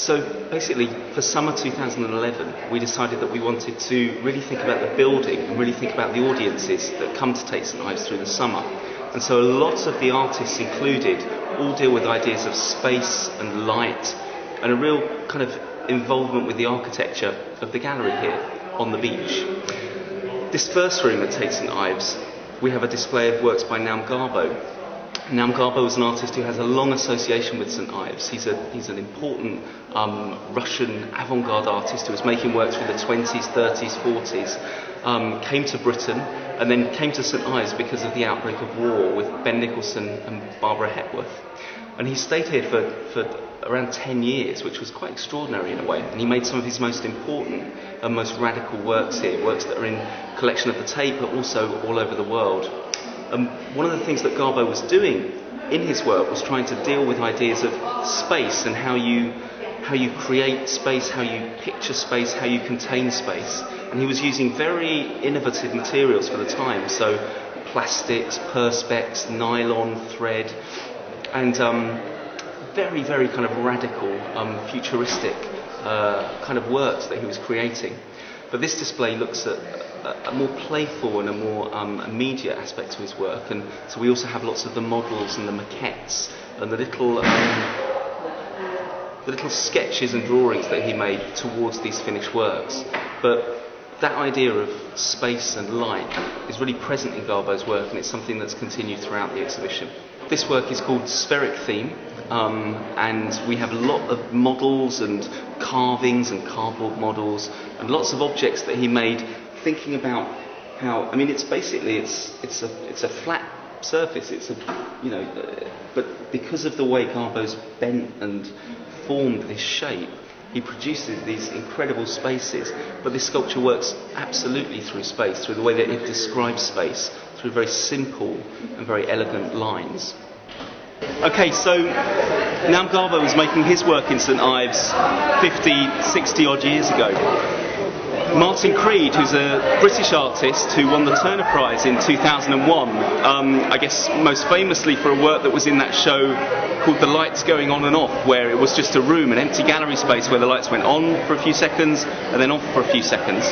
So basically, for summer 2011, we decided that we wanted to really think about the building and really think about the audiences that come to Tate St Ives through the summer. And so a lot of the artists included all deal with ideas of space and light and a real kind of involvement with the architecture of the gallery here on the beach. This first room at Tate St Ives, we have a display of works by Namm Garbo. Namm Garbo is an artist who has a long association with St Ives. He's an important Russian avant-garde artist who was making works through the 20s, 30s, 40s, came to Britain and then came to St Ives because of the outbreak of war with Ben Nicholson and Barbara Hepworth. And he stayed here for around 10 years, which was quite extraordinary in a way. And he made some of his most important and most radical works here, works that are in collection of the Tate, but also all over the world. One of the things that Garbo was doing in his work was trying to deal with ideas of space and how you create space, how you picture space, how you contain space. And he was using very innovative materials for the time, so plastics, perspex, nylon, thread, and very, very kind of radical, futuristic kind of works that he was creating. But this display looks at a more playful and a more immediate aspect to his work, and so we also have lots of the models and the maquettes and the little sketches and drawings that he made towards these finished works. But that idea of space and light is really present in Garbo's work, and it's something that's continued throughout the exhibition. This work is called Spheric Theme, and we have a lot of models and carvings and cardboard models and lots of objects that he made, thinking about how, I mean, it's basically it's a flat surface. But because of the way Garbo's bent and formed this shape, he produces these incredible spaces. But this sculpture works absolutely through space, through the way that it describes space, through very simple and very elegant lines. Okay, so Namm Garbo was making his work in St Ives 50, 60 odd years ago. Martin Creed, who's a British artist who won the Turner Prize in 2001, I guess most famously for a work that was in that show called The Lights Going On and Off, where it was just a room, an empty gallery space where the lights went on for a few seconds and then off for a few seconds.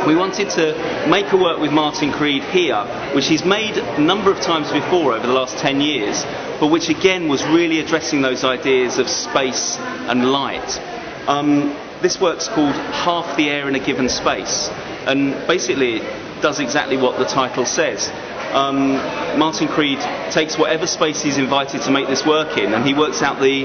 We wanted to make a work with Martin Creed here, which he's made a number of times before over the last 10 years, but which again was really addressing those ideas of space and light. This work's called Half the Air in a Given Space, and basically it does exactly what the title says. Martin Creed takes whatever space he's invited to make this work in, and he works out the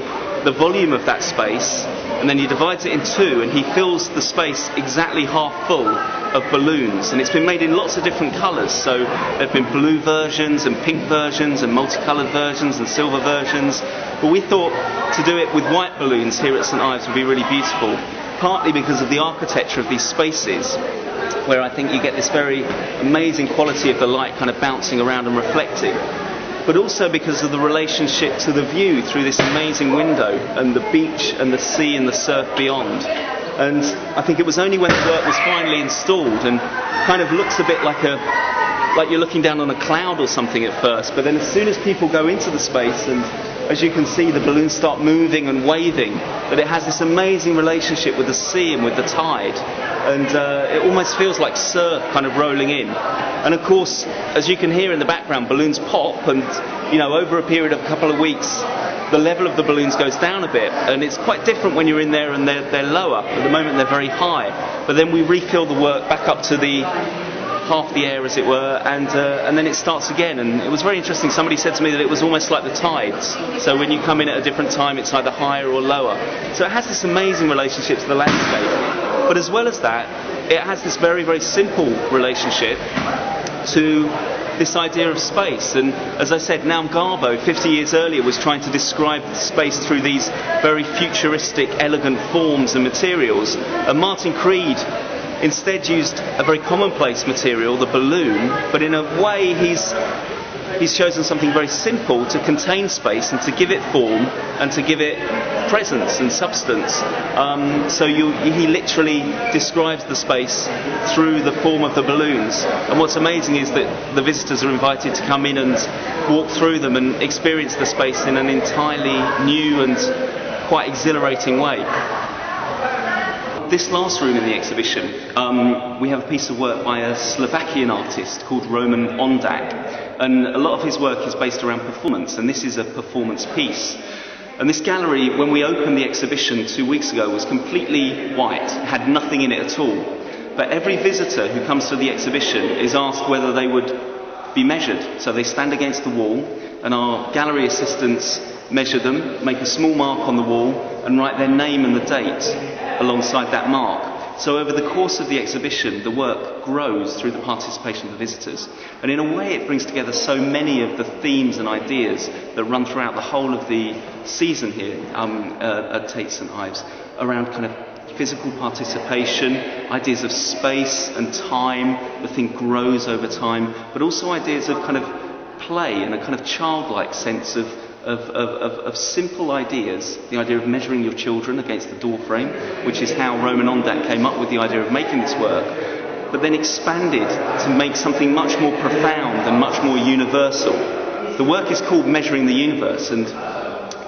volume of that space, and then he divides it in two, and he fills the space exactly half full of balloons. And it's been made in lots of different colours, so there have been blue versions and pink versions and multicoloured versions and silver versions, but we thought to do it with white balloons here at St Ives would be really beautiful, partly because of the architecture of these spaces, where I think you get this very amazing quality of the light kind of bouncing around and reflecting, but also because of the relationship to the view through this amazing window and the beach and the sea and the surf beyond. And I think it was only when the work was finally installed and kind of looks a bit like you're looking down on a cloud or something at first, but then as soon as people go into the space and as you can see the balloons start moving and waving, that it has this amazing relationship with the sea and with the tide, and it almost feels like surf kind of rolling in. And of course, as you can hear in the background, balloons pop, and over a period of a couple of weeks the level of the balloons goes down a bit, and it's quite different when you're in there and they're lower. At the moment they're very high, but then we refill the work back up to the half the air, as it were, and then it starts again. And it was very interesting. Somebody said to me that it was almost like the tides, so when you come in at a different time it's either higher or lower. So it has this amazing relationship to the landscape, but as well as that, it has this very, very simple relationship to this idea of space. And as I said, Namm Garbo 50 years earlier was trying to describe space through these very futuristic, elegant forms and materials, and Martin Creed instead used a very commonplace material, the balloon, but in a way he's chosen something very simple to contain space and to give it form and to give it presence and substance. So he literally describes the space through the form of the balloons. And what's amazing is that the visitors are invited to come in and walk through them and experience the space in an entirely new and quite exhilarating way. This last room in the exhibition, we have a piece of work by a Slovakian artist called Roman Ondak, and a lot of his work is based around performance, and this is a performance piece. And this gallery, when we opened the exhibition 2 weeks ago, was completely white, had nothing in it at all. But every visitor who comes to the exhibition is asked whether they would be measured. So they stand against the wall, and our gallery assistants measure them, make a small mark on the wall, and write their name and the date alongside that mark. So over the course of the exhibition, the work grows through the participation of the visitors. And in a way, it brings together so many of the themes and ideas that run throughout the whole of the season here at Tate St Ives, around kind of physical participation, ideas of space and time. The thing grows over time, but also ideas of kind of play and a kind of childlike sense of simple ideas. The idea of measuring your children against the door frame, which is how Roman Ondak came up with the idea of making this work, but then expanded to make something much more profound and much more universal. The work is called Measuring the Universe, and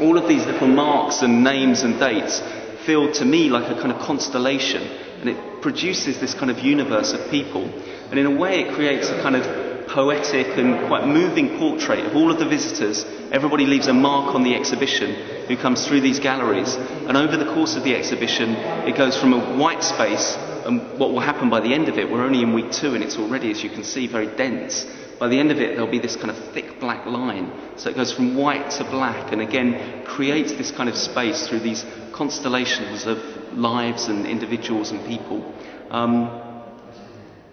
all of these little marks and names and dates feel to me like a kind of constellation, and it produces this kind of universe of people. And in a way, it creates a kind of poetic and quite moving portrait of all of the visitors. Everybody leaves a mark on the exhibition who comes through these galleries, and over the course of the exhibition it goes from a white space, and what will happen by the end of it, we're only in week 2 and it's already, as you can see, very dense. By the end of it there'll be this kind of thick black line, so it goes from white to black, and again creates this kind of space through these constellations of lives and individuals and people.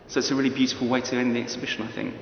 So it's a really beautiful way to end the exhibition, I think.